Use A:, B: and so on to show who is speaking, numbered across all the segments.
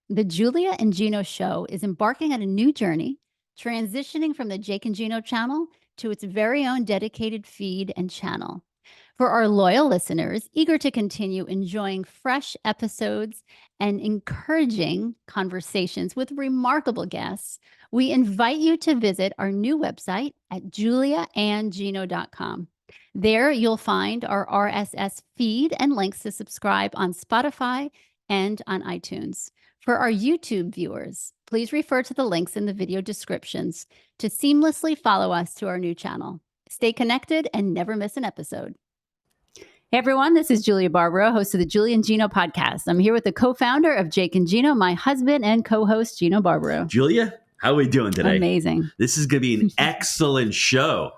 A: The Julia and Gino Show is embarking on a new journey, transitioning from the Jake and Gino channel to its very own dedicated feed and channel. For our loyal listeners eager to continue enjoying fresh episodes and encouraging conversations with remarkable guests, we invite you to visit our new website at juliaandgino.com. There you'll find our RSS feed and links to subscribe on Spotify and on iTunes. For our YouTube viewers, please refer to the links in the video descriptions to seamlessly follow us to our new channel. Stay connected and never miss an episode. Hey everyone, this is Julia Barbaro, host of the Julia and Gino Podcast. I'm here with the co-founder of Jake and Gino, my husband and co-host, Gino Barbaro.
B: Julia, how are we doing today?
A: Amazing.
B: This is going to be an excellent show.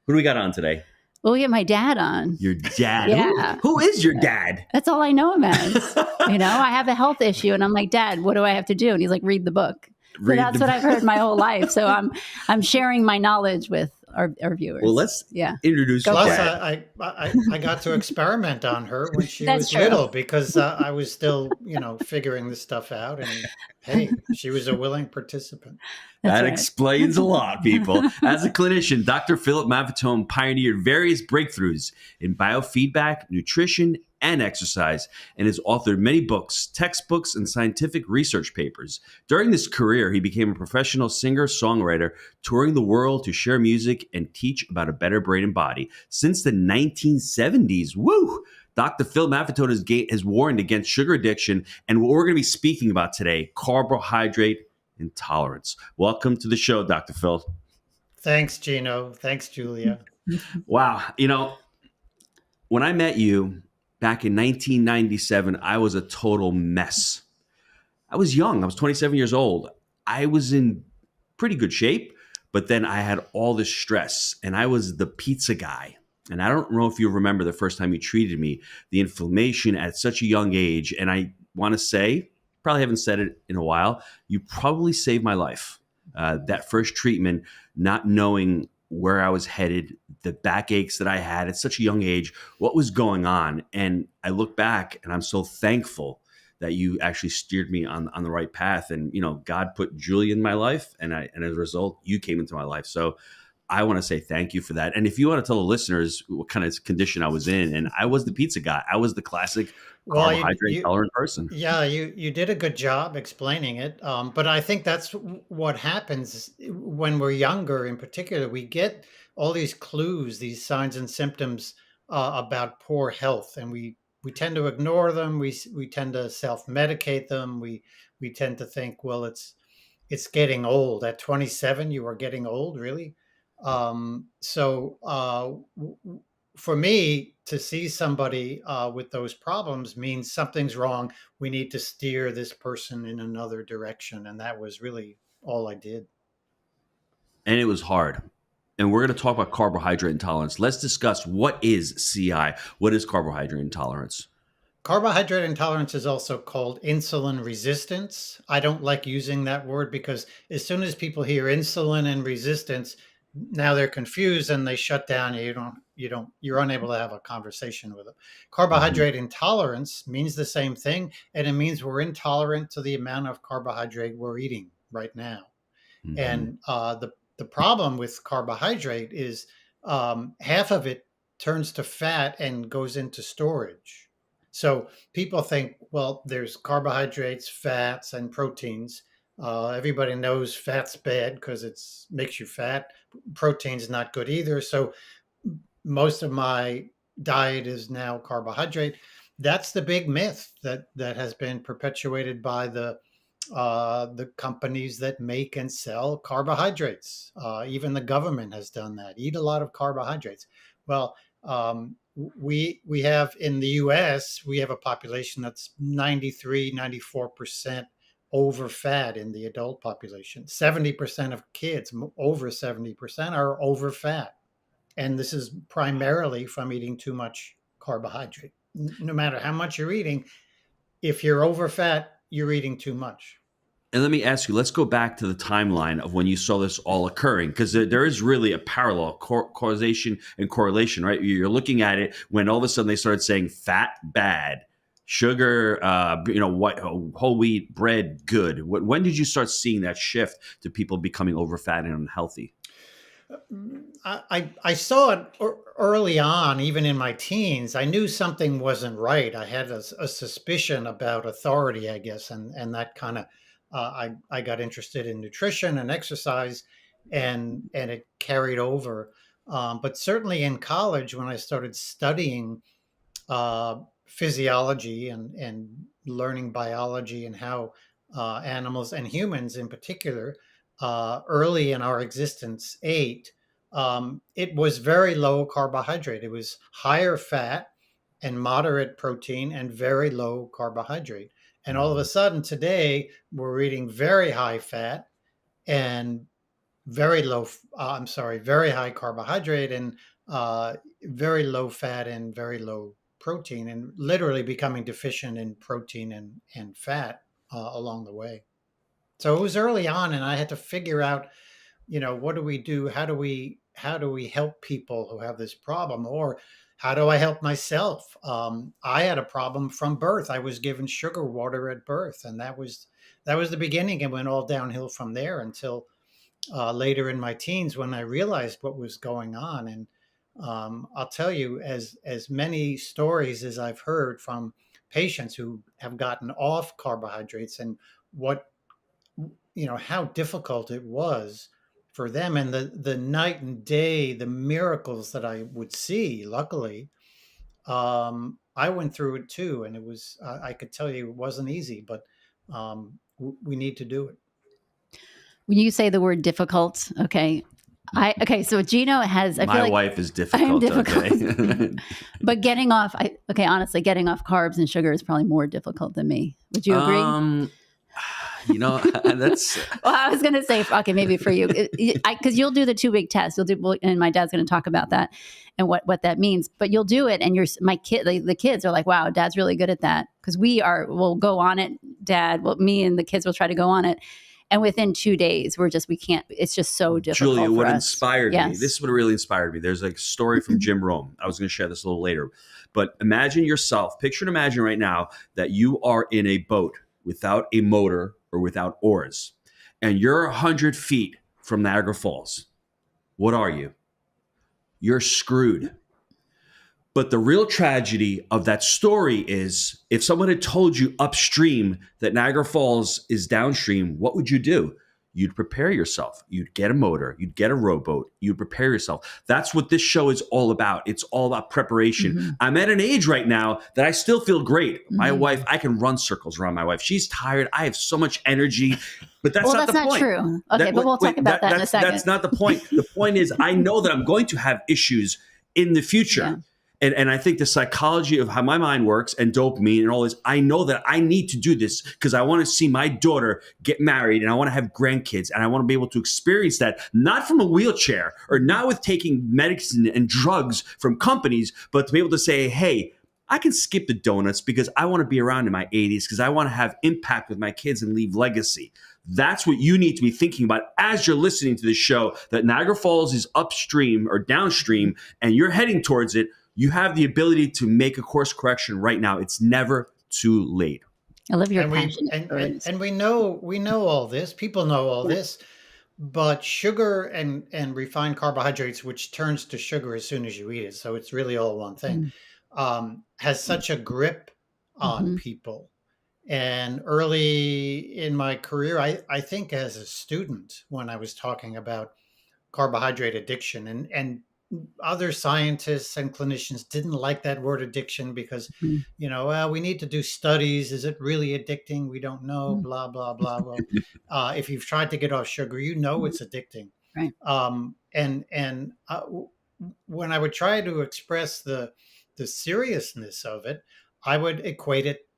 B: Who do we got on today?
A: Well, we have my dad on.
B: Your dad?
A: Yeah.
B: Who is your dad?
A: That's all I know him as. I have a health issue and I'm like, Dad, what do I have to do? And he's like, read the book. So that's what I've heard my whole life. So I'm sharing my knowledge with our viewers.
B: Well, let's introduce you.
C: Plus, I got to experiment on her when she was little because I was still, figuring this stuff out. And hey, she was a willing participant.
B: That explains a lot, people. As a clinician, Dr. Philip Maffetone pioneered various breakthroughs in biofeedback, nutrition, and exercise, and has authored many books, textbooks, and scientific research papers. During this career, he became a professional singer-songwriter, touring the world to share music and teach about a better brain and body. Since the 1970s, Dr. Phil Maffetone has warned against sugar addiction, and what we're going to be speaking about today, carbohydrate intolerance. Welcome to the show, Dr. Phil.
C: Thanks, Gino. Thanks, Julia.
B: Wow. When I met you back in 1997, I was a total mess. I was young. I was 27 years old. I was in pretty good shape, but then I had all this stress, and I was the pizza guy. And I don't know if you remember the first time you treated me, the inflammation at such a young age. And I want to say, probably haven't said it in a while, you probably saved my life. That first treatment, not knowing where I was headed, the backaches that I had at such a young age, what was going on. And I look back and I'm so thankful that you actually steered me on the right path. And, God put Julia in my life, and as a result, you came into my life. So I want to say thank you for that. And if you want to tell the listeners what kind of condition I was in, and I was the pizza guy, I was the classic carbohydrate tolerant person.
C: Yeah, you did a good job explaining it. But I think that's what happens when we're younger in particular. We get all these clues, these signs and symptoms about poor health, and we tend to ignore them. We tend to self-medicate them. We tend to think, well, it's getting old. At 27, you are getting old, really? For me to see somebody with those problems means something's wrong. We need to steer this person in another direction. And that was really all I did.
B: And it was hard. And we're going to talk about carbohydrate intolerance. Let's discuss, what is CI? What is carbohydrate intolerance?
C: Carbohydrate intolerance is also called insulin resistance. I don't like using that word because as soon as people hear insulin and resistance, now they're confused and they shut down. You're unable to have a conversation with them. Carbohydrate intolerance means the same thing, and it means we're intolerant to the amount of carbohydrate we're eating right now. Mm-hmm. And the problem with carbohydrate is half of it turns to fat and goes into storage. So people think, well, there's carbohydrates, fats, and proteins. Everybody knows fat's bad because it makes you fat. Protein's not good either. So most of my diet is now carbohydrate. That's the big myth that has been perpetuated by the companies that make and sell carbohydrates. Even the government has done that. Eat a lot of carbohydrates. Well, we have in the U.S., we have a population that's 94% over fat in the adult population. 70% of kids, over 70%, are over fat. And this is primarily from eating too much carbohydrate. No matter how much you're eating, if you're over fat, you're eating too much.
B: And let me ask you, let's go back to the timeline of when you saw this all occurring, because there is really a parallel causation and correlation, right? You're looking at it when all of a sudden they started saying fat bad, Sugar, whole wheat bread, good. When did you start seeing that shift to people becoming over fat and unhealthy?
C: I saw it early on, even in my teens. I knew something wasn't right. I had a suspicion about authority, I guess, and that kind of I got interested in nutrition and exercise, and it carried over. But certainly in college, when I started studying physiology and learning biology and how animals and humans in particular early in our existence ate, it was very low carbohydrate. It was higher fat and moderate protein and very low carbohydrate. And all of a sudden today we're eating very high fat and very high carbohydrate and very low fat and very low protein, and literally becoming deficient in protein and fat along the way. So it was early on, and I had to figure out, what do we do? How do we help people who have this problem, or how do I help myself? I had a problem from birth. I was given sugar water at birth, and that was the beginning. It went all downhill from there until later in my teens when I realized what was going on. And I'll tell you, as many stories as I've heard from patients who have gotten off carbohydrates, and what how difficult it was for them, and the night and day, the miracles that I would see. Luckily, I went through it too, and it was I could tell you it wasn't easy, but we need to do it.
A: When you say the word difficult, okay. So Gino has, I feel
B: My
A: like
B: wife is
A: I am
B: difficult.
A: difficult.
B: Okay.
A: But honestly, getting off carbs and sugar is probably more difficult than me. Would you agree?
B: That's
A: Well, I was going to say, okay, maybe for you, because you'll do the 2 week test. And my dad's going to talk about that and what that means. But you'll do it, and the kids are like, "Wow, Dad's really good at that." Because we'll go on it, Dad. Well, me and the kids will try to go on it, and within 2 days, we can't. It's just so difficult.
B: Julia,
A: for
B: what
A: us.
B: inspired me,
A: Yes.
B: this is what really inspired me. There's a story from Jim Rome. I was going to share this a little later. But imagine yourself, picture and imagine right now that you are in a boat without a motor or without oars, and you're 100 feet from Niagara Falls. What are you? You're screwed. But the real tragedy of that story is if someone had told you upstream that Niagara Falls is downstream, what would you do? You'd prepare yourself. You'd get a motor. You'd get a rowboat. You'd prepare yourself. That's what this show is all about. It's all about preparation.
A: Mm-hmm.
B: I'm at an age right now that I still feel great. My wife, I can run circles around my wife. She's tired. I have so much energy. But that's not the point.
A: True. Okay, but we'll talk about that in a second.
B: That's not the point. The point is I know that I'm going to have issues in the future.
A: Yeah.
B: And I think the psychology of how my mind works and dopamine and all this, I know that I need to do this because I want to see my daughter get married and I want to have grandkids and I want to be able to experience that, not from a wheelchair or not with taking medicine and drugs from companies, but to be able to say, hey, I can skip the donuts because I want to be around in my 80s because I want to have impact with my kids and leave legacy. That's what you need to be thinking about as you're listening to this show, that Niagara Falls is upstream or downstream and you're heading towards it. You have the ability to make a course correction right now. It's never too late.
A: I love your
C: And
A: passion.
C: and we know all this. People know all this, but sugar and refined carbohydrates, which turns to sugar as soon as you eat it, so it's really all one thing, has such a grip on people. And early in my career, I think as a student, when I was talking about carbohydrate addiction, and other scientists and clinicians didn't like that word addiction because, we need to do studies. Is it really addicting? We don't know, blah, blah, blah. Well, if you've tried to get off sugar, it's addicting.
A: Right.
C: And when I would try to express the seriousness of it, I would equate it,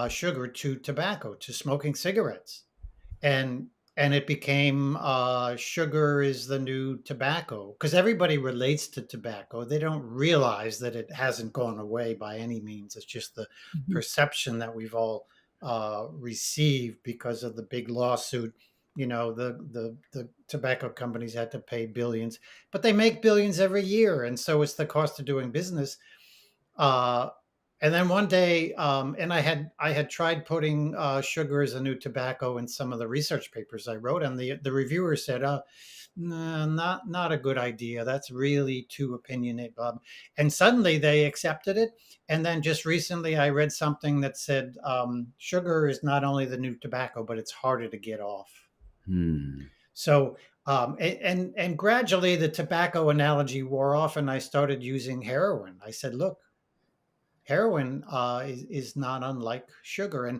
C: sugar, to tobacco, to smoking cigarettes. And it became sugar is the new tobacco, because everybody relates to tobacco. They don't realize that it hasn't gone away by any means. It's just the perception that we've all received because of the big lawsuit. The tobacco companies had to pay billions, but they make billions every year. And so it's the cost of doing business. And then one day, and I had tried putting sugar as a new tobacco in some of the research papers I wrote, and the reviewer said, "No, not a good idea. That's really too opinionated." And suddenly they accepted it. And then just recently, I read something that said sugar is not only the new tobacco, but it's harder to get off. So, and gradually the tobacco analogy wore off, and I started using heroin. I said, "Look, heroin is not unlike sugar."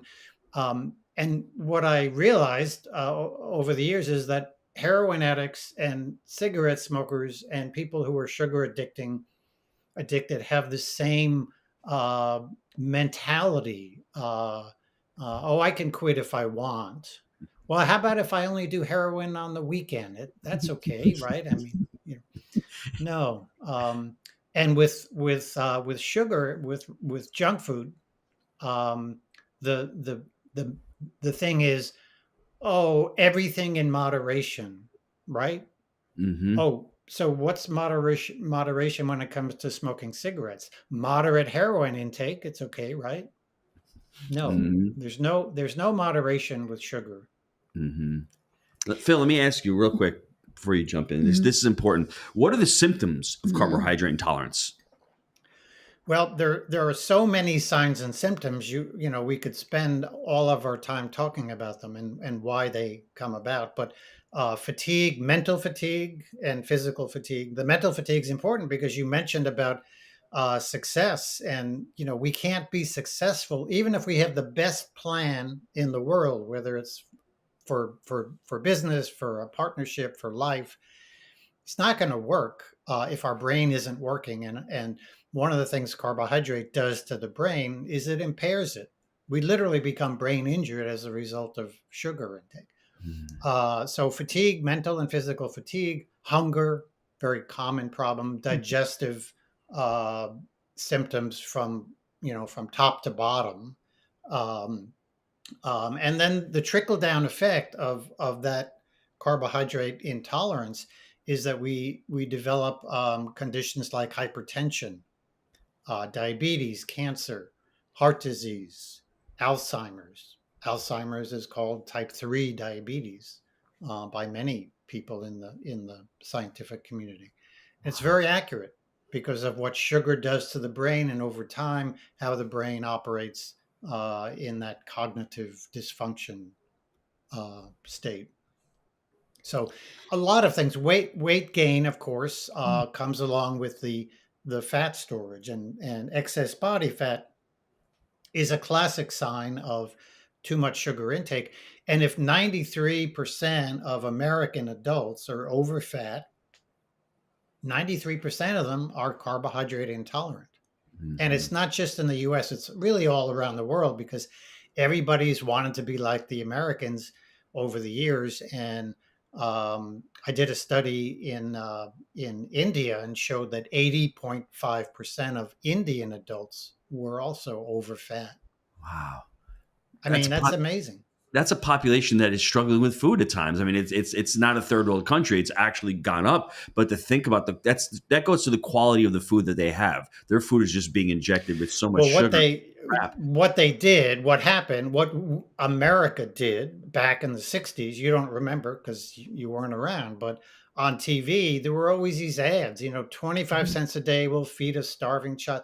C: And what I realized over the years is that heroin addicts and cigarette smokers and people who are sugar addicted have the same mentality. Oh, I can quit if I want. Well, how about if I only do heroin on the weekend? That's okay, right? I mean, no. And with sugar, with junk food, the thing is, oh, everything in moderation, right?
B: Mm-hmm.
C: Oh, so what's moderation when it comes to smoking cigarettes? Moderate heroin intake, it's okay, right? No, there's no moderation with sugar.
B: Phil, let me ask you real quick before you jump in. This is important. What are the symptoms of carbohydrate intolerance?
C: Well, there are so many signs and symptoms. We could spend all of our time talking about them and why they come about. But fatigue, mental fatigue, and physical fatigue. The mental fatigue is important because you mentioned about success, and we can't be successful even if we have the best plan in the world, whether it's for business, for a partnership, for life. It's not going to work if our brain isn't working. And one of the things carbohydrate does to the brain is it impairs it. We literally become brain injured as a result of sugar intake. So fatigue, mental and physical fatigue, hunger, very common problem, digestive symptoms from top to bottom. And then the trickle down effect of that carbohydrate intolerance is that we develop conditions like hypertension, diabetes, cancer, heart disease, Alzheimer's. Alzheimer's is called type 3 diabetes by many people in the scientific community. It's very accurate because of what sugar does to the brain, and over time, how the brain operates in that cognitive dysfunction state. So a lot of things. Weight gain, of course, comes along with the fat storage, and excess body fat is a classic sign of too much sugar intake. And if 93% of American adults are over fat, 93% of them are carbohydrate intolerant. And it's not just in the US, it's really all around the world because everybody's wanted to be like the Americans over the years. And I did a study in India and showed that 80.5% of Indian adults were also over fat.
B: Wow.
C: That's amazing.
B: That's a population that is struggling with food at times. I mean, it's not a third world country. It's actually gone up. But to think about that goes to the quality of the food that they have. Their food is just being injected with so much sugar. What
C: America did back in the 60s, you don't remember because you weren't around, but on TV, there were always these ads, 25 cents a day will feed a starving child.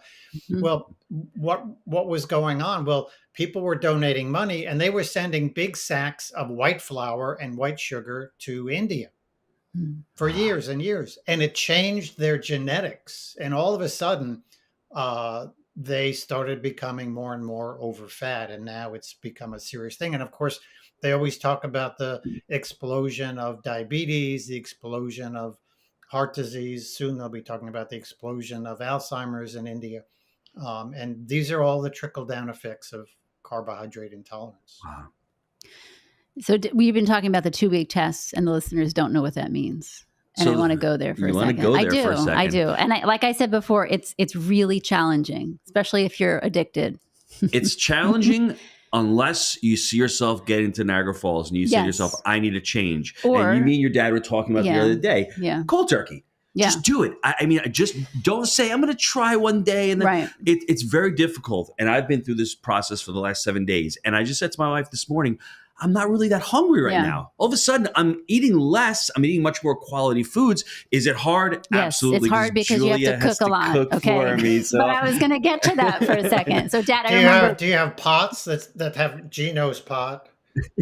C: Well, what was going on? Well, people were donating money and they were sending big sacks of white flour and white sugar to India for years and years. And it changed their genetics. And all of a sudden, they started becoming more and more over fat. And now it's become a serious thing. And of course, they always talk about the explosion of diabetes, the explosion of heart disease. Soon they'll be talking about the explosion of Alzheimer's in India. And these are all the trickle-down effects of carbohydrate intolerance.
B: Wow.
A: So we've been talking about the 2-week tests, and the listeners don't know what that means. And I want to go there for a second. I do. And like I said before, it's really challenging, especially if you're addicted.
B: It's challenging unless you see yourself getting to Niagara Falls and you say to yourself, I need a change.
A: Or,
B: and you and your dad were talking about the other day, cold turkey.
A: Yeah.
B: Just do it. I mean, just don't say, I'm going to try one day. And then
A: Right.
B: it's very difficult. And I've been through this process for the last 7 days. And I just said to my wife this morning, I'm not really that hungry right now. All of a sudden, I'm eating less. I'm eating much more quality foods. Is it hard?
A: Yes,
B: Absolutely.
A: it's hard because
B: Julia
A: you have to cook a lot.
B: Cook for me, so.
A: But I was going to get to that for a second. So, Dad, I remember.
C: Do you have pots that have Gino's pot?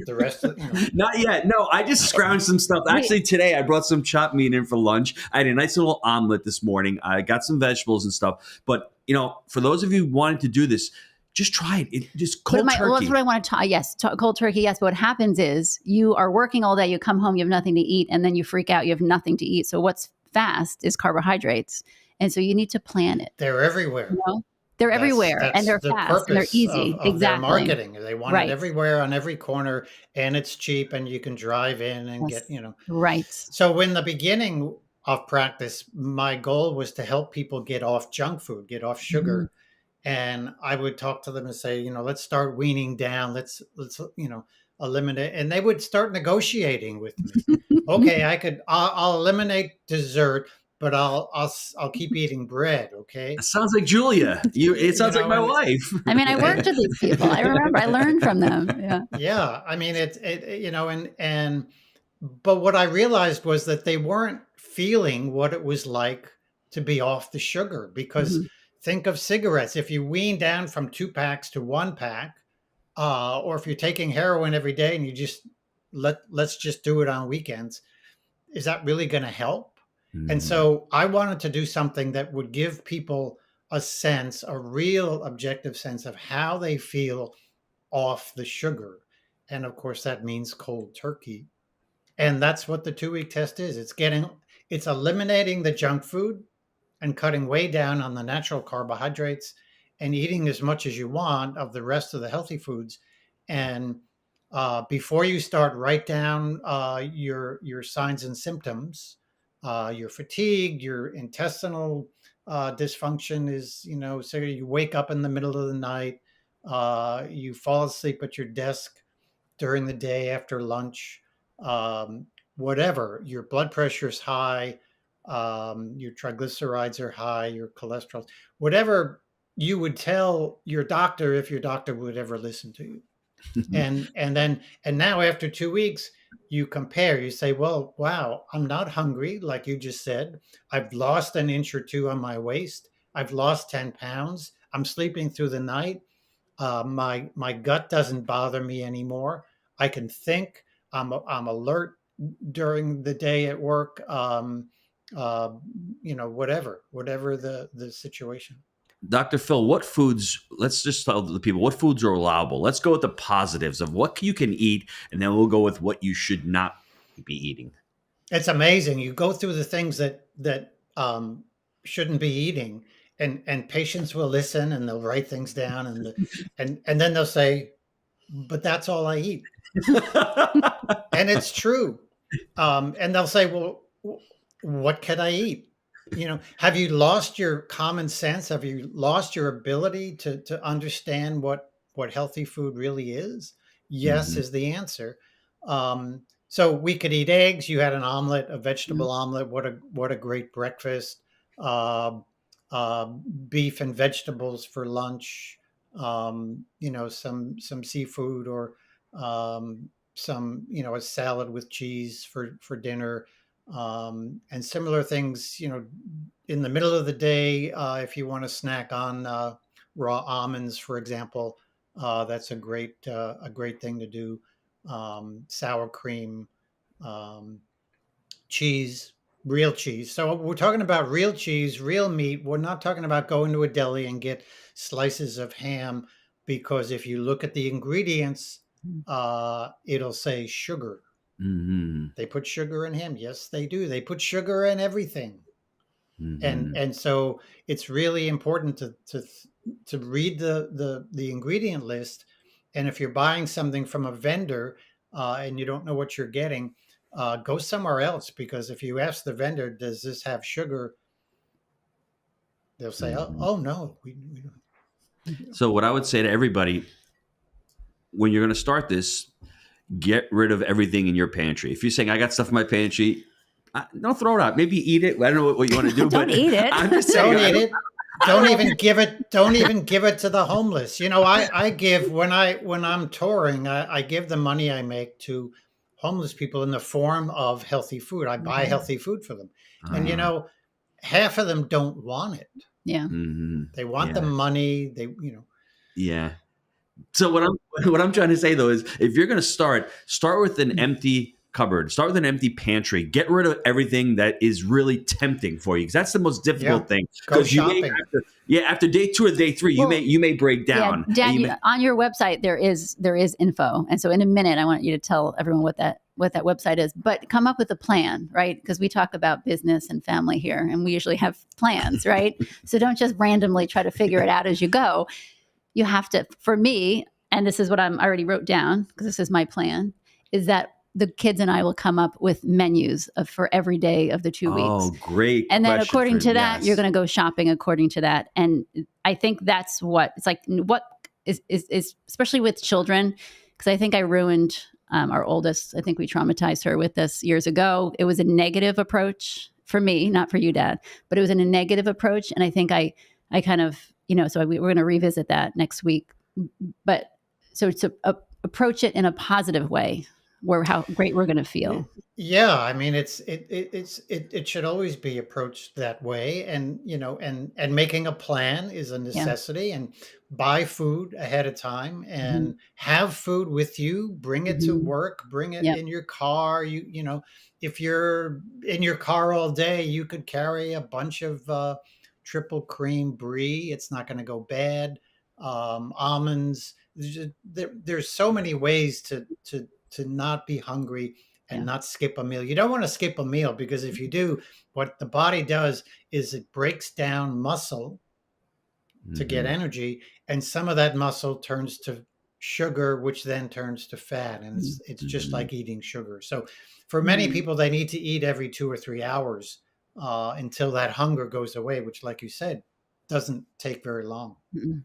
C: The rest of
B: Not yet. No, I just scrounged some stuff. Actually, today I brought some chopped meat in for lunch. I had a nice little omelet this morning. I got some vegetables and stuff. But, for those of you who wanted to do this, just try it. Just cold turkey.
A: That's what I want to talk. Yes, cold turkey. Yes. But what happens is you are working all day. You come home, you have nothing to eat, and then you freak out. You have nothing to eat. So what's fast is carbohydrates, and so you need to plan it.
C: They're everywhere.
A: They're everywhere, and they're
C: the
A: fast and they're easy.
C: of
A: Exactly.
C: their marketing. They want it everywhere on every corner, and it's cheap, and you can drive in and get.
A: Right.
C: So in the beginning of practice, my goal was to help people get off junk food, get off sugar. Mm-hmm. And I would talk to them and say, let's start weaning down. Let's eliminate. And they would start negotiating with me. Okay, I'll eliminate dessert, but I'll keep eating bread. Okay.
B: It sounds like Julia. It sounds like my wife.
A: I mean, I worked with these people. I remember I learned from them. Yeah.
C: Yeah. I mean, but what I realized was that they weren't feeling what it was like to be off the sugar because think of cigarettes. If you wean down from 2 packs to 1 pack, or if you're taking heroin every day and you just let's just do it on weekends, is that really going to help? Mm-hmm. And so I wanted to do something that would give people a real objective sense of how they feel off the sugar. And of course, that means cold turkey. And that's what the 2-week test is. It's eliminating the junk food and cutting way down on the natural carbohydrates and eating as much as you want of the rest of the healthy foods. And before you start, write down your signs and symptoms. You're fatigued, your intestinal dysfunction is, so you wake up in the middle of the night, you fall asleep at your desk during the day after lunch, whatever, your blood pressure is high, your triglycerides are high, your cholesterol, whatever you would tell your doctor if your doctor would ever listen to you. and now after 2 weeks, you compare, you say, well, wow, I'm not hungry. Like you just said, I've lost an inch or 2 on my waist. I've lost 10 pounds. I'm sleeping through the night. My gut doesn't bother me anymore. I can think. I'm alert during the day at work. Whatever the situation.
B: Dr. Phil, what foods, let's just tell the people, what foods are allowable? Let's go with the positives of what you can eat, and then we'll go with what you should not be eating.
C: It's amazing. You go through the things that shouldn't be eating, and patients will listen and they'll write things down, and then they'll say, but that's all I eat. And it's true. And they'll say, well, what can I eat? Have you lost your common sense? Have you lost your ability to understand what healthy food really is? Yes, is the answer. So we could eat eggs. You had an omelet, a vegetable omelet. What a great breakfast. Beef and vegetables for lunch. Some seafood or some a salad with cheese for dinner. And similar things, in the middle of the day, if you want to snack on raw almonds, for example, that's a great thing to do. Sour cream, cheese, real cheese. So we're talking about real cheese, real meat. We're not talking about going to a deli and get slices of ham, because if you look at the ingredients, it'll say sugar. Mm-hmm. They put sugar in ham. Yes, they do. They put sugar in everything. Mm-hmm. And so it's really important to read the ingredient list. And if you're buying something from a vendor and you don't know what you're getting, go somewhere else, because if you ask the vendor, does this have sugar? They'll say, oh no, we don't.
B: So what I would say to everybody, when you're going to start this, get rid of everything in your pantry. If you're saying, I got stuff in my pantry, Don't throw it out. Maybe eat it. I don't know what you want to do.
A: Don't eat it.
B: I'm just saying.
C: Don't eat it. Don't even give it. Don't even give it to the homeless. I give when I'm touring. I give the money I make to homeless people in the form of healthy food. I buy healthy food for them, and half of them don't want it.
A: Yeah,
C: they want the money.
B: Yeah. So what I'm trying to say though is, if you're going to start with an empty cupboard, start with an empty pantry, get rid of everything that is really tempting for you, because that's the most difficult thing.
C: Go shopping.
B: After day 2 or day 3, you may break down.
A: Yeah, Dan, on your website there is info, and so in a minute I want you to tell everyone what that website is, but come up with a plan, right? Because we talk about business and family here, and we usually have plans, right? So don't just randomly try to figure it out as you go. You have to, for me, and this is what I already wrote down, because this is my plan, is that the kids and I will come up with menus for every day of the 2 weeks.
B: Oh, great.
A: And then according to that, you're going to go shopping according to that. And I think that's what it's like, what is especially with children, because I think I ruined our oldest. I think we traumatized her with this years ago. It was a negative approach for me, not for you, Dad, but it was in a negative approach. And I think I kind of, so we're going to revisit that next week. But so to approach it in a positive way, how great we're going to feel.
C: Yeah, I mean, it should always be approached that way, and and making a plan is a necessity. And buy food ahead of time, and have food with you. Bring it to work. Bring it in your car. If you're in your car all day, you could carry a bunch of triple cream brie. It's not going to go bad. Almonds. There's so many ways to not be hungry and not skip a meal. You don't want to skip a meal, because if you do, what the body does is it breaks down muscle to get energy, and some of that muscle turns to sugar, which then turns to fat, and it's just like eating sugar. So for many people, they need to eat every 2 or 3 hours until that hunger goes away, which, like you said, doesn't take very long.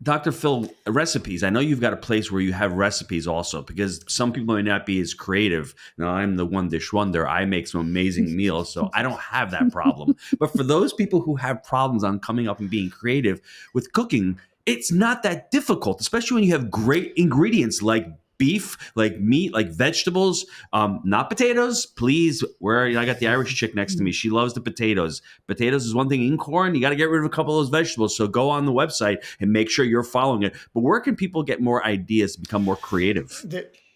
B: Dr. Phil, recipes. I know you've got a place where you have recipes also, because some people may not be as creative. Now, I'm the one dish wonder. I make some amazing meals, so I don't have that problem. But for those people who have problems on coming up and being creative with cooking, it's not that difficult, especially when you have great ingredients like beef, like meat, like vegetables, not potatoes, please. I got the Irish chick next to me. She loves the potatoes. Potatoes is one thing. In corn, you got to get rid of a couple of those vegetables. So go on the website and make sure you're following it. But where can people get more ideas to become more creative?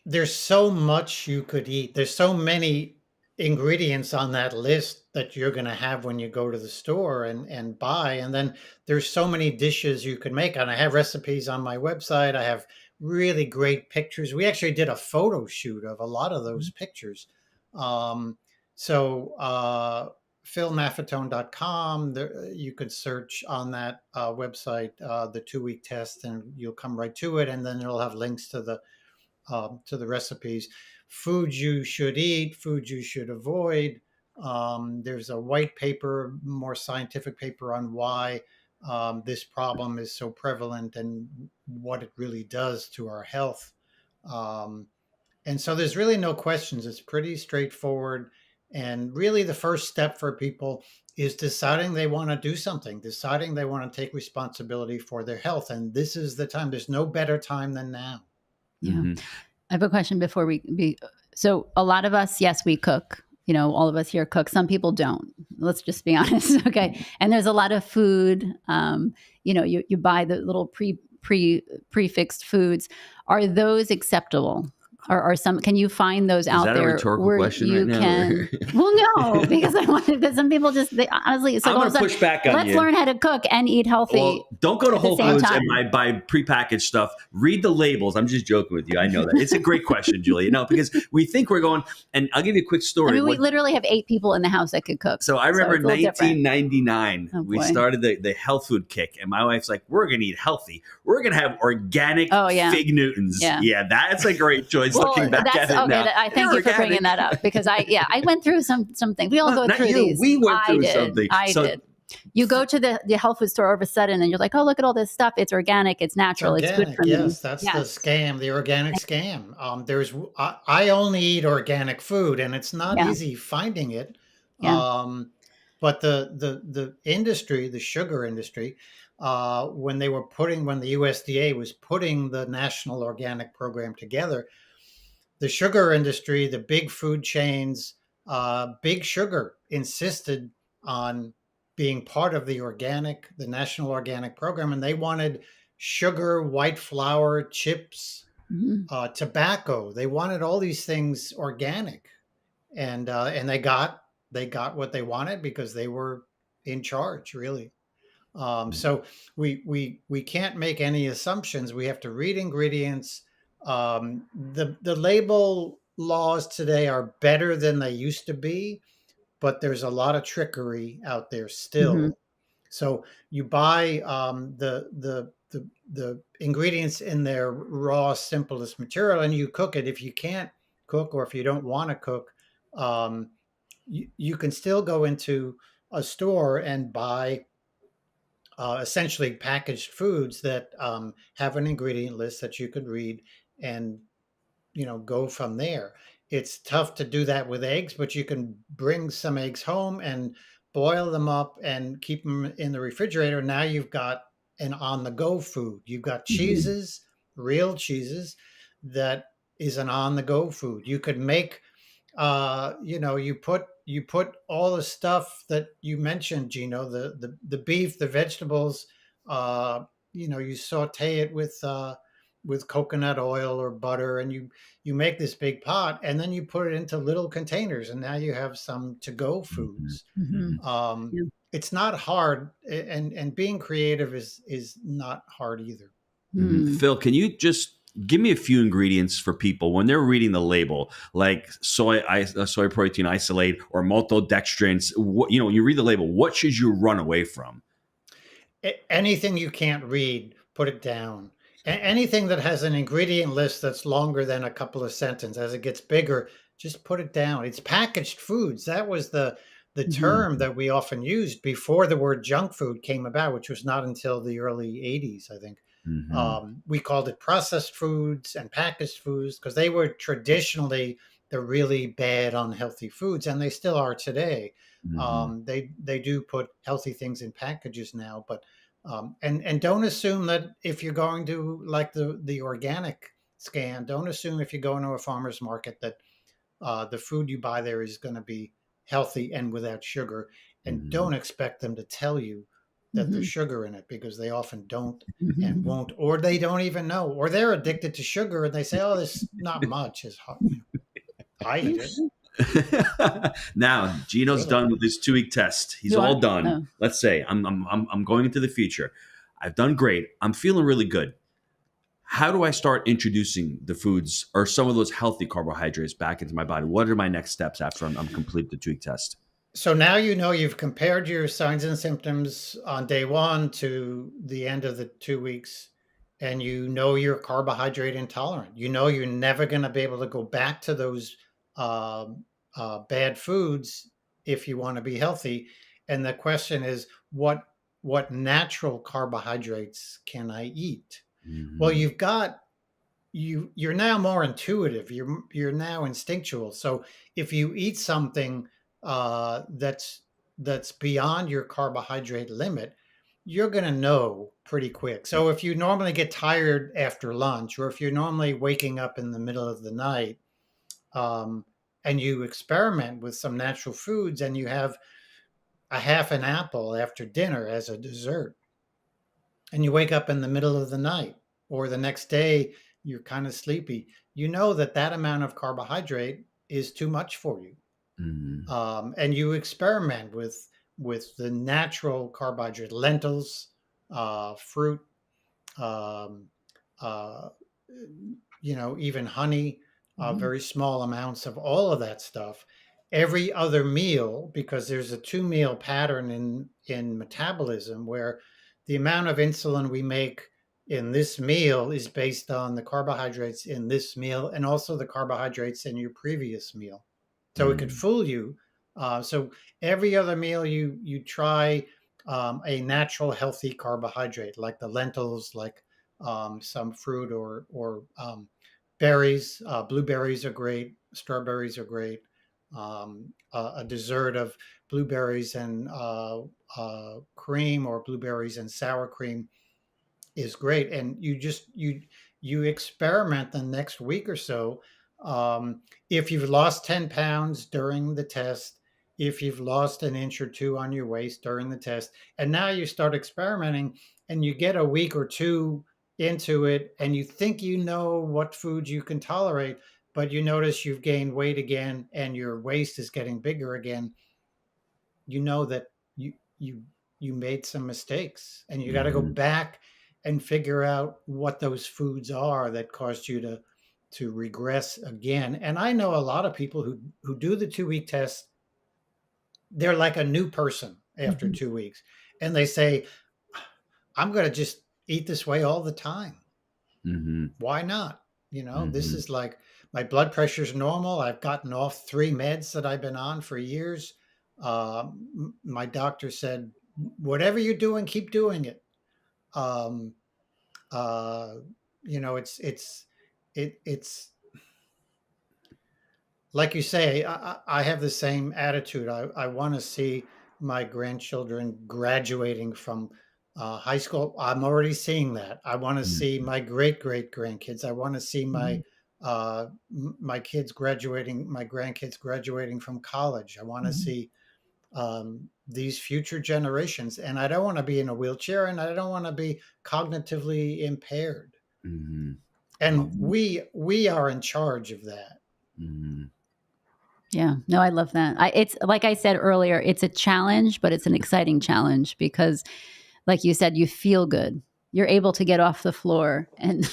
C: There's so much you could eat. There's so many ingredients on that list that you're going to have when you go to the store and buy. And then there's so many dishes you can make. And I have recipes on my website. I have really great pictures. We actually did a photo shoot of a lot of those pictures. philmaffetone.com, you could search on that website the 2-week test, and you'll come right to it, and then it'll have links to the recipes. Foods you should eat, foods you should avoid. There's a white paper, more scientific paper on why this problem is so prevalent and what it really does to our health. And so there's really no questions. It's pretty straightforward. And really the first step for people is deciding they want to do something, deciding they want to take responsibility for their health. And this is the time. There's no better time than now.
A: Yeah. I have a question before so a lot of us, yes, we cook. All of us here cook. Some people don't. Let's just be honest. Okay. And there's a lot of food. You buy the little prefixed foods. Are those acceptable? Or some? Can you find those out there?
B: Is that a rhetorical question right now?
A: Well, no, because some people honestly. So
B: I'm going to push back on
A: let's learn how to cook and eat healthy.
B: Well, don't go to Whole Foods and buy prepackaged stuff. Read the labels. I'm just joking with you. I know that. It's a great question, Julia. Because we think we're going, and I'll give you a quick story.
A: We literally have 8 people in the house that could cook.
B: So I remember 1999, we started the health food kick, and my wife's like, we're going to eat healthy. We're going to have organic Fig Newtons. Yeah, that's a great choice. Looking back at it now.
A: I thank you for bringing that up, because I went through some things. We all go through these.
B: We went through something.
A: I did. You go to the health food store all of a sudden and you're like, oh, look at all this stuff. It's organic. It's natural. It's good for me.
C: Yes, that's the scam, the organic scam. I only eat organic food, and it's not easy finding it.
A: Yeah.
C: But the industry, the sugar industry, when the USDA was putting the National Organic Program together, the sugar industry, the big food chains, Big Sugar insisted on being part of the National Organic Program, and they wanted sugar, white flour, chips,
A: Mhm.
C: tobacco. They wanted all these things organic, and they got what they wanted because they were in charge, really. So we can't make any assumptions. We have to read ingredients. The label laws today are better than they used to be, but there's a lot of trickery out there
A: Mhm.
C: still. So you buy the ingredients in their raw, simplest material, and you cook it. If you can't cook, or if you don't want to cook, um, you can still go into a store and buy essentially packaged foods that have an ingredient list that you could read and go from there. It's tough to do that with eggs, but you can bring some eggs home and boil them up and keep them in the refrigerator. Now you've got an on the go food. You've got
A: Mhm.
C: cheeses, real cheeses, that is an on the go food. You could make you put all the stuff that you mentioned, Gino, the beef, the vegetables, uh, you saute it with coconut oil or butter, and you make this big pot, and then you put it into little containers, and now you have some to go
B: Mhm.
C: foods.
A: Mhm.
C: Um,
A: Yeah.
C: it's not hard, and being creative is not hard either.
A: Mm.
B: Phil, can you just give me a few ingredients for people when they're reading the label, like soy protein isolate or maltodextrins? When you read the label, what should you run away from?
C: Anything you can't read, put it down. Anything that has an ingredient list that's longer than a couple of sentences, as it gets bigger, just put it down. It's packaged foods. That was the
A: Mhm.
C: term that we often used before the word junk food came about, which was not until the early 80s, I think.
B: Hmm.
C: We called it processed foods and packaged foods because they were traditionally the really bad, unhealthy foods, and they still are today.
B: Hmm.
C: They do put healthy things in packages now, but and don't assume that if you're going to, like, the organic scan, don't assume if you go into a farmer's market that the food you buy there is going to be healthy and without sugar, and
B: Hmm.
C: don't expect them to tell you that there's
A: Mhm.
C: sugar in it, because they often don't and
A: Mhm.
C: won't, or they don't even know, or they're addicted to sugar and they say, oh, this not much is hot. I eat it.
B: Now, Gino's
C: Really.
B: done with his 2-week test. He's
A: You
B: all
A: are?
B: done.
A: Oh.
B: Let's say I'm going into the future. I've done great. I'm feeling really good. How do I start introducing the foods or some of those healthy carbohydrates back into my body? What are my next steps after I'm complete the 2-week test?
C: So now you've compared your signs and symptoms on day one to the end of the 2 weeks, and you're carbohydrate intolerant. You're never going to be able to go back to those um bad foods if you want to be healthy. And the question is, what natural carbohydrates can I eat? Well,
B: Hmm.
C: you're now more intuitive. You're now instinctual. So if you eat something that's beyond your carbohydrate limit, you're going to know pretty quick. So if you normally get tired after lunch, or if you're normally waking up in the middle of the night, um, and you experiment with some natural foods, and you have a half an apple after dinner as a dessert, and you wake up in the middle of the night, or the next day you're kind of sleepy, that amount of carbohydrate is too much for you.
B: Hmm.
C: And you experiment with the natural carbohydrate, lentils, fruit, um, uh, even honey,
A: Mhm.
C: very small amounts of all of that stuff. Every other meal, because there's a two-meal pattern in metabolism, where the amount of insulin we make in this meal is based on the carbohydrates in this meal, and also the carbohydrates in your previous meal. So it could
B: Hmm.
C: fool you. So every other meal you try a natural, healthy carbohydrate, like the lentils, like some fruit, or berries. Blueberries are great. Strawberries are great. A dessert of blueberries and cream, or blueberries and sour cream, is great. And you experiment the next week or so. If you've lost 10 pounds during the test, if you've lost an inch or two on your waist during the test, and now you start experimenting, and you get a week or two into it, and you think you know what foods you can tolerate, but you notice you've gained weight again and your waist is getting bigger again, you know that you you made some mistakes, and you got to go back and figure out what those foods are that caused you to regress again. And I know a lot of people who do the 2-week test. They're like a new person after 2 weeks, and they say, I'm going to just eat this way all the time. Why not? This is like, my blood pressure's normal. I've gotten off 3 meds that I've been on for years. My doctor said, whatever you're doing, keep doing it. It's like you say, I have the same attitude. I want to see my grandchildren graduating from high school. I'm already seeing that. I want to see my great grandkids. I want to see my kids graduating, my grandkids graduating from college. I want to see these future generations, and I don't want to be in a wheelchair, and I don't want to be cognitively impaired. And we are in charge of that.
A: Yeah, no, I love that. It's like I said earlier, it's a challenge, but it's an exciting challenge because, like you said, you feel good. You're able to get off the floor and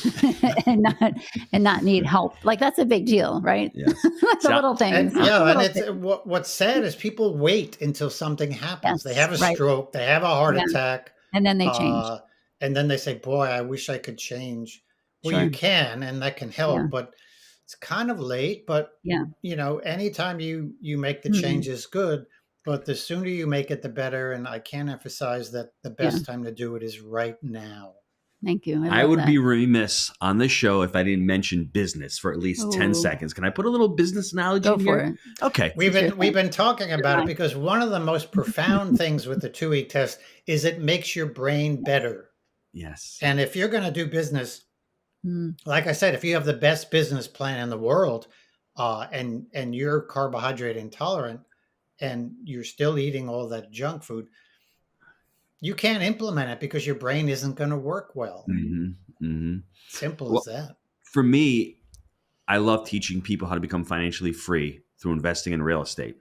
A: and not need help. Like, that's a big deal, right?
B: Yes.
A: The little things.
C: And it's what's sad is people wait until something happens.
A: Yes,
C: they have a stroke, they have a heart attack,
A: and then they change.
C: And then they say, "Boy, I wish I could change." Well, you can, and that can help, but it's kind of late. But anytime you make the change is good. But the sooner you make it, the better. And I can't emphasize that the best time to do it is right now.
A: Thank you.
B: I would be remiss on this show if I didn't mention business for at least 10 seconds. Can I put a little business analogy in here?
A: Go for it.
B: Okay.
C: We've been talking about it because one of the most profound things with the 2-week test is it makes your brain better.
B: Yes.
C: And if you're going to do business, like I said, if you have the best business plan in the world, and you're carbohydrate intolerant, and you're still eating all that junk food, you can't implement it because your brain isn't going to work well. Simple as that.
B: For me, I love teaching people how to become financially free through investing in real estate.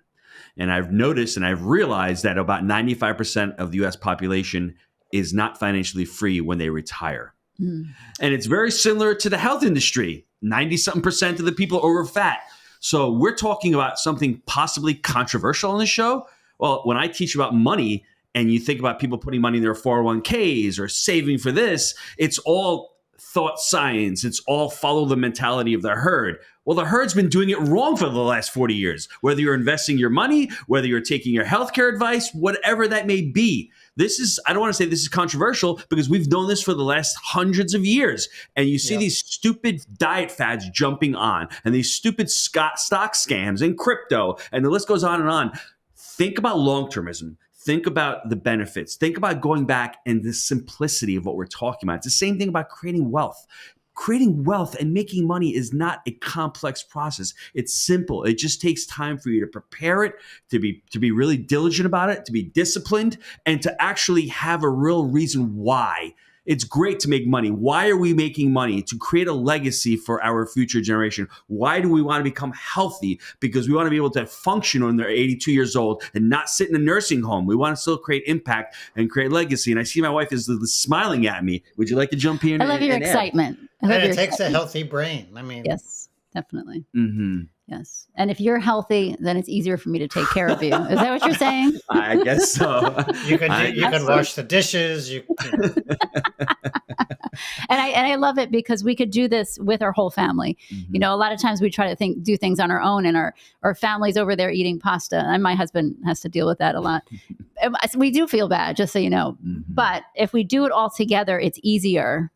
B: And I've noticed and I've realized that about 95% of the U.S. population is not financially free when they retire. And it's very similar to the health industry. 90-something% of the people are over fat. So we're talking about something possibly controversial on the show. Well, when I teach about money and you think about people putting money in their 401ks or saving for this, it's all thought science. It's all follow the mentality of the herd. Well, the herd's been doing it wrong for the last 40 years, whether you're investing your money, whether you're taking your healthcare advice, whatever that may be. I don't want to say this is controversial because we've known this for the last hundreds of years. And you see these stupid diet fads jumping on and these stupid stock scams and crypto, and the list goes on and on. Think about long-termism. Think about the benefits. Think about going back and the simplicity of what we're talking about. It's the same thing about creating wealth. Creating wealth and making money is not a complex process. It's simple. It just takes time for you to prepare it, to be really diligent about it, to be disciplined, and to actually have a real reason why. It's great to make money. Why are we making money? To create a legacy for our future generation. Why do we want to become healthy? Because we want to be able to function when they're 82 years old and not sit in a nursing home. We want to still create impact and create legacy. And I see my wife is smiling at me. Would you like to jump in?
A: I love your excitement.
C: And it takes a healthy brain. I mean,
A: yes, definitely. Yes. And if you're healthy, then it's easier for me to take care of you. Is that what you're saying?
B: I guess so.
C: You can wash the dishes.
A: And I love it because we could do this with our whole family. You know, a lot of times we try to do things on our own, and our family's over there eating pasta. And my husband has to deal with that a lot. We do feel bad, just so you know. But if we do it all together, it's easier.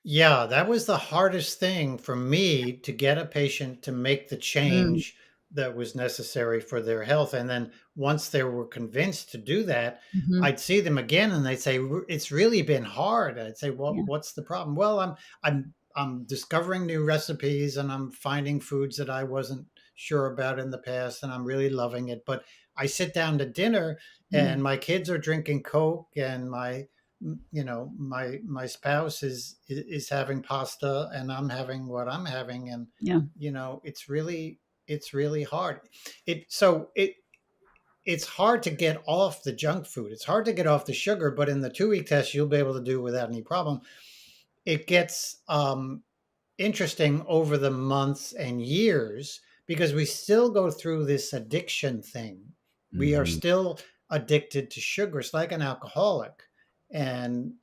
C: Yeah, that was the hardest thing for me, to get a patient to make the change that was necessary for their health. And then once they were convinced to do that,
A: Mhm.
C: I'd see them again and they'd say, it's really been hard. I'd say, well,
A: Yeah.
C: what's the problem? Well, I'm discovering new recipes and I'm finding foods that I wasn't sure about in the past and I'm really loving it. But I sit down to dinner and my kids are drinking Coke and my spouse is having pasta and I'm having what I'm having. And,
A: Yeah.
C: it's really hard. It's hard to get off the junk food. It's hard to get off the sugar, but in the 2-week test, you'll be able to do it without any problem. It gets interesting over the months and years because we still go through this addiction thing. We are still addicted to sugar. It's like an alcoholic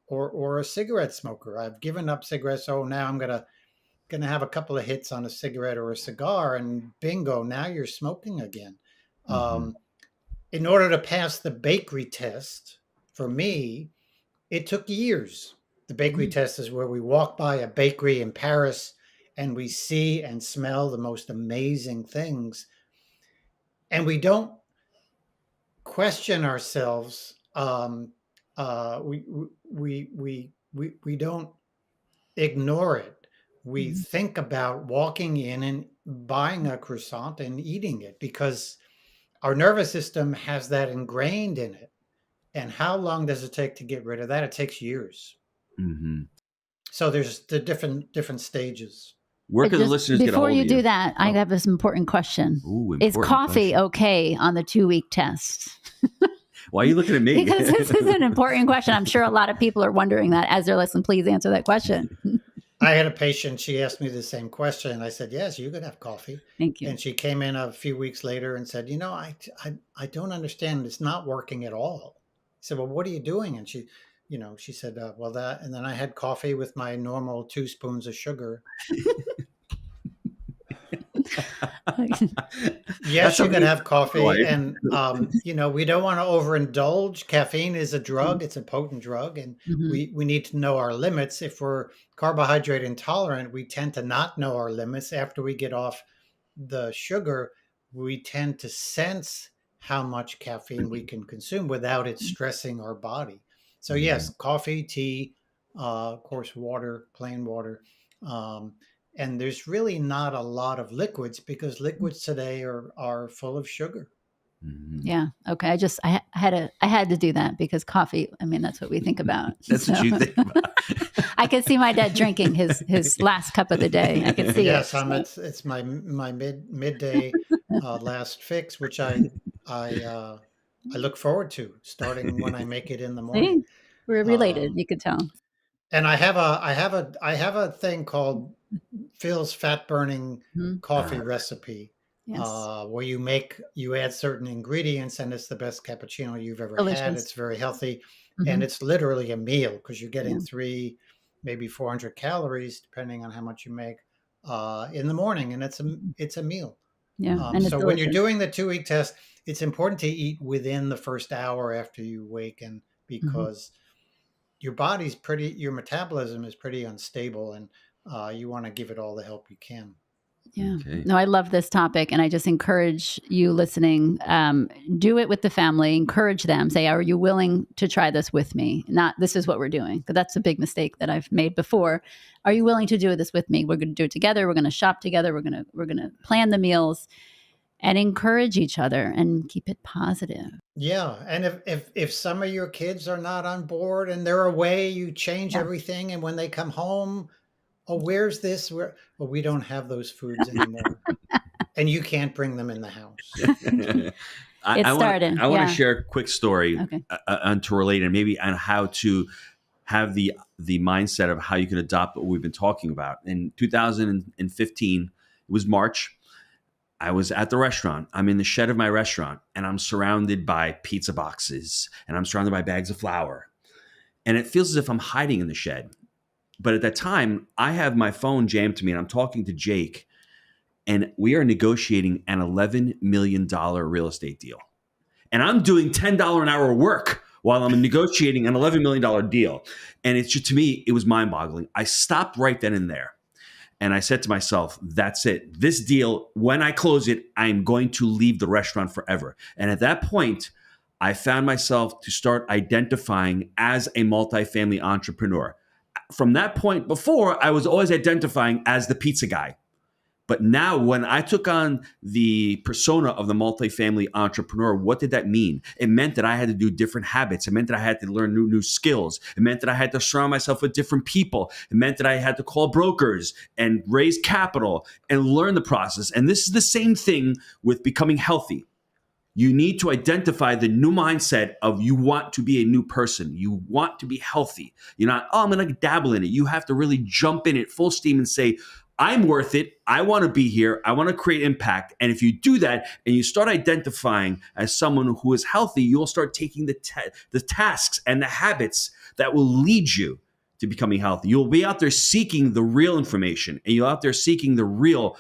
C: or a cigarette smoker. I've given up cigarettes. Oh, now I'm gonna have a couple of hits on a cigarette or a cigar, and bingo, now you're smoking again. In order to pass the bakery test, for me, it took years. The bakery test is where we walk by a bakery in Paris and we see and smell the most amazing things. And we don't question ourselves. We don't ignore it. We think about walking in and buying a croissant and eating it because our nervous system has that ingrained in it. And how long does it take to get rid of that? It takes years. So there's the different stages.
B: Where can the listeners get a hold
A: Before
B: of
A: you do that, I have this important question.
B: Ooh,
A: Is
B: important
A: coffee
B: question.
A: okay on the 2-week test?
B: Why are you looking at me?
A: Because this is an important question. I'm sure a lot of people are wondering that as they're listening. Please answer that question.
C: I had a patient, she asked me the same question. And I said, yes, you could have coffee.
A: Thank you.
C: And she came in a few weeks later and said, I don't understand. It's not working at all. I said, well, what are you doing? And she said, well, that, and then I had coffee with my normal 2 spoons of sugar. Yes, you can have coffee. And, we don't want to overindulge. Caffeine is a drug. It's a potent drug. And we need to know our limits. If we're carbohydrate intolerant, we tend to not know our limits. After we get off the sugar, we tend to sense how much caffeine we can consume without it stressing our body. So yes, coffee, tea, of course, water, plain water. And there's really not a lot of liquids because liquids today are full of sugar.
A: Yeah. Okay. I had to do that because coffee, I mean, that's what we think about.
B: That's what you think about.
A: I could see my dad drinking his last cup of the day. I could see
C: yes,
A: it.
C: It's my midday last fix, which I look forward to starting when I make it in the morning.
A: See? We're related. You could tell.
C: And I have a thing called Phil's fat burning coffee recipe.
A: Yes.
C: Where you add certain ingredients and it's the best cappuccino you've ever had. It's very healthy and it's literally a meal because you're getting 3, maybe 400 calories, depending on how much you make in the morning. And it's a meal.
A: Yeah.
C: So when you're doing the 2-week test, it's important to eat within the first hour after you awaken because your metabolism is pretty unstable and you want to give it all the help you can.
A: Yeah. Okay. No, I love this topic. And I just encourage you listening, do it with the family, encourage them, say, are you willing to try this with me? Not, this is what we're doing. Because that's a big mistake that I've made before. Are you willing to do this with me? We're going to do it together. We're going to shop together. We're going to plan the meals and encourage each other and keep it positive.
C: Yeah. And if some of your kids are not on board and they're away, you change everything. And when they come home, oh, where's this? Well, we don't have those foods anymore. And you can't bring them in the house.
B: I want to share a quick story to relate and maybe on how to have the mindset of how you can adopt what we've been talking about. In 2015, it was March. I was at the restaurant. I'm in the shed of my restaurant and I'm surrounded by pizza boxes and I'm surrounded by bags of flour. And it feels as if I'm hiding in the shed. But at that time, I have my phone jammed to me and I'm talking to Jake and we are negotiating an $11 million real estate deal. And I'm doing $10 an hour work while I'm negotiating an $11 million deal. And it's just, to me, it was mind boggling. I stopped right then and there. And I said to myself, that's it. This deal, when I close it, I'm going to leave the restaurant forever. And at that point, I found myself to start identifying as a multifamily entrepreneur. From that point before, I was always identifying as the pizza guy. But now when I took on the persona of the multifamily entrepreneur, what did that mean? It meant that I had to do different habits. It meant that I had to learn new skills. It meant that I had to surround myself with different people. It meant that I had to call brokers and raise capital and learn the process. And this is the same thing with becoming healthy. You need to identify the new mindset of you want to be a new person. You want to be healthy. You're not, I'm going to dabble in it. You have to really jump in it full steam and say, I'm worth it. I want to be here. I want to create impact. And if you do that and you start identifying as someone who is healthy, you'll start taking the tasks and the habits that will lead you to becoming healthy. You'll be out there seeking the real information, and you're out there seeking the real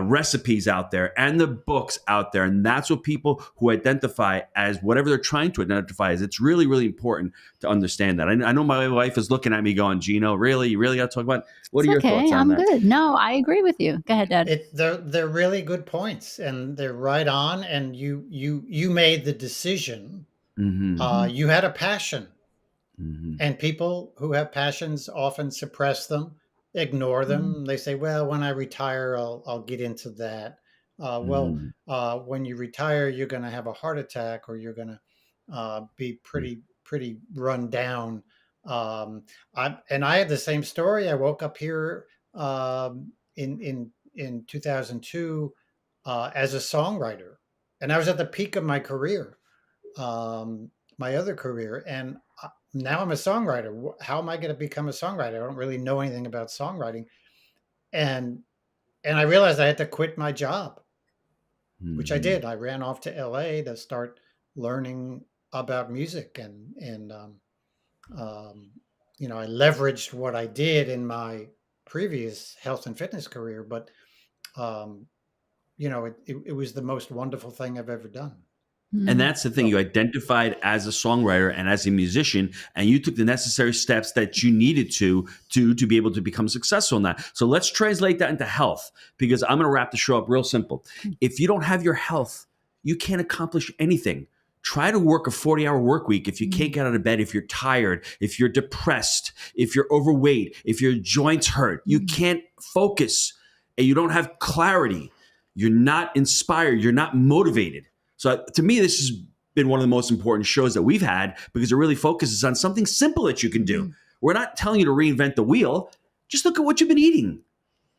B: recipes out there and the books out there. And that's what people who identify as whatever they're trying to identify as. It's really, really important to understand that. I know my wife is looking at me going, Gino, really? You really got to talk about it? What are your thoughts on that?
A: I'm good. No, I agree with you. Go ahead, Dad.
C: They're really good points, and they're right on. And you made the decision. You had a passion. And people who have passions often suppress them, ignore them. They say, well, when I retire, I'll get into that. When you retire, you're going to have a heart attack, or you're going to be pretty run down. I had the same story. I woke up here in 2002 as a songwriter, and I was at the peak of my career, my other career, and now I'm a songwriter. How am I going to become a songwriter? I don't really know anything about songwriting. And I realized I had to quit my job, which I did. I ran off to LA to start learning about music. And I leveraged what I did in my previous health and fitness career. But, it was the most wonderful thing I've ever done.
B: And that's the thing. You identified as a songwriter and as a musician, and you took the necessary steps that you needed to be able to become successful in that. So let's translate that into health, because I'm going to wrap the show up real simple. If you don't have your health, you can't accomplish anything. Try to work a 40-hour work week if you can't get out of bed, if you're tired, if you're depressed, if you're overweight, if your joints hurt. You can't focus, and you don't have clarity. You're not inspired. You're not motivated. So to me, this has been one of the most important shows that we've had, because it really focuses on something simple that you can do. We're not telling you to reinvent the wheel. Just look at what you've been eating.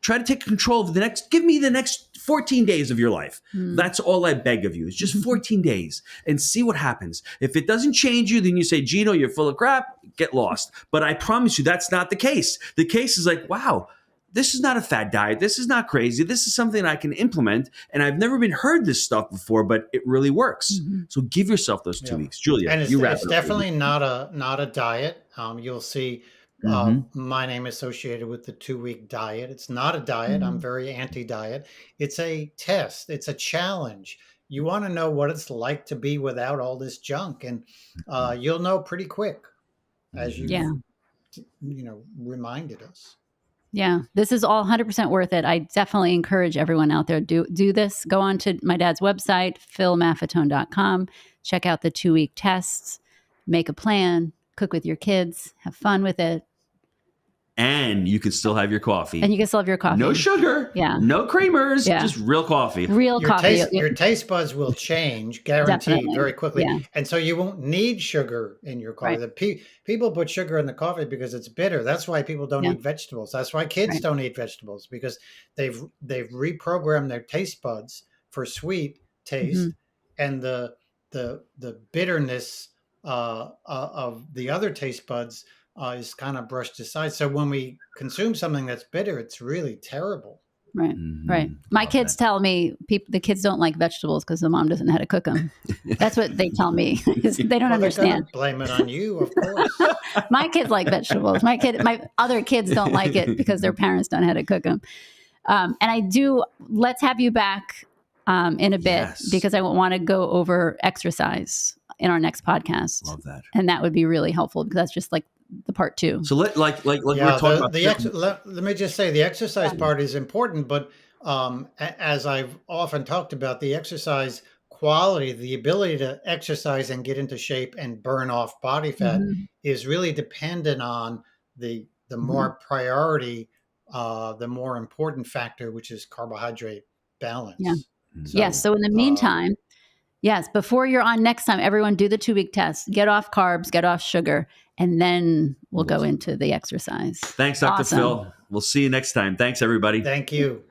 B: Try to take control of give me the next 14 days of your life. That's all I beg of you, is just 14 days and see what happens. If it doesn't change you, then you say, Gino, you're full of crap, get lost. But I promise you, that's not the case. The case is like, wow, this is not a fad diet. This is not crazy. This is something I can implement. And I've never been heard this stuff before, but it really works. So give yourself those 2 weeks. Julia,
C: and
B: you wrap
C: it's
B: it up.
C: definitely not a diet. You'll see my name associated with the 2-week diet. It's not a diet. I'm very anti-diet. It's a test. It's a challenge. You want to know what it's like to be without all this junk. And you'll know pretty quick, as you reminded us.
A: Yeah, this is all 100% worth it. I definitely encourage everyone out there, do this. Go on to my dad's website, philmaffetone.com. Check out the 2-week tests, make a plan, cook with your kids, have fun with it.
B: And you can still have your coffee.
A: No
B: sugar.
A: Yeah.
B: No creamers. Yeah. Just real coffee.
C: Your taste buds will change, guaranteed, very quickly.
A: Yeah.
C: And so you won't need sugar in your coffee. Right. People put sugar in the coffee because it's bitter. That's why people don't eat vegetables. That's why kids don't eat vegetables, because they've reprogrammed their taste buds for sweet taste, and the bitterness of the other taste buds is kind of brushed aside. So when we consume something that's bitter, it's really terrible.
A: Right, right. My kids tell me the kids don't like vegetables because the mom doesn't know how to cook them. That's what they tell me. They don't understand.
C: Blame it on you, of course.
A: My kids like vegetables. My other kids don't like it because their parents don't know how to cook them. Let's have you back in a bit, because I want to go over exercise in our next podcast.
B: Love that.
A: And that would be really helpful, because that's just like the part 2.
B: So like we're
C: Yeah,
B: talking about.
C: let me just say the exercise part is important, but as I've often talked about, the exercise quality, the ability to exercise and get into shape and burn off body fat is really dependent on the more priority, the more important factor, which is carbohydrate balance.
A: Yeah.
C: So,
A: Yes. So in the meantime, yes, before you're on next time, everyone do the 2-week test. Get off carbs, get off sugar, and then we'll go into the exercise.
B: Thanks, Dr.
A: Awesome.
B: Phil. We'll see you next time. Thanks, everybody.
C: Thank you.